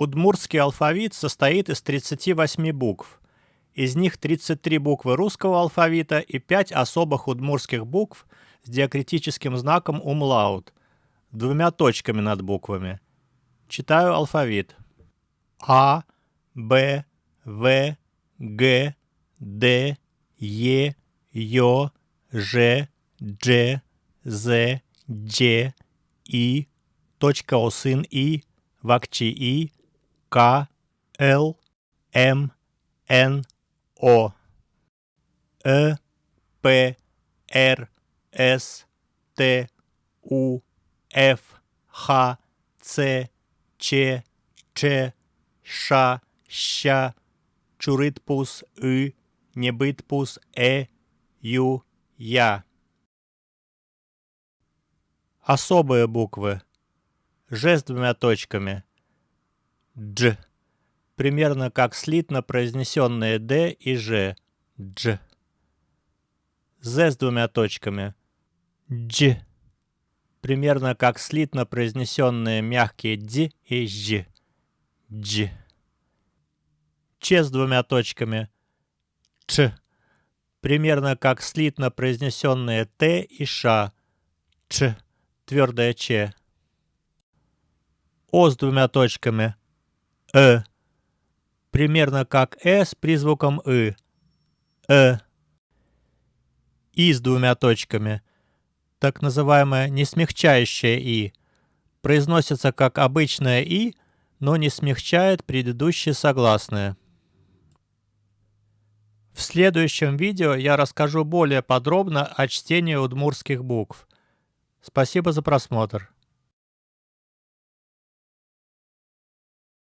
Удмуртский алфавит состоит из 38 букв. Из них 33 буквы русского алфавита и 5 особых удмуртских букв с диакритическим знаком умлаут, двумя точками над буквами. Читаю алфавит. А, Б, В, Г, Д, Е, Ё, Ж, Дж, З, Дж, И, точка осын И, вакчи И, К, Л, М, Н, О. П, Р, С, Т, У, Ф, Х, Ц, Ч, Ч, Ш, Щ, чуритпус, Ы, небитпус, Ю, Я. Особые буквы. Ж с двумя точками. Дж. Примерно как слитно произнесенные Д и Ж. Дж. З с двумя точками. Дж. Примерно как слитно произнесенные мягкие Д и Ж. Дж. Ч с двумя точками. Ч. Примерно как слитно произнесенные Т и Ш. Ч. Твердое Ч. О с двумя точками. Примерно как с призвуком И. И с двумя точками. Так называемое несмягчающее И. Произносится как обычное И, но не смягчает предыдущие согласные. В следующем видео я расскажу более подробно о чтении удмуртских букв. Спасибо за просмотр.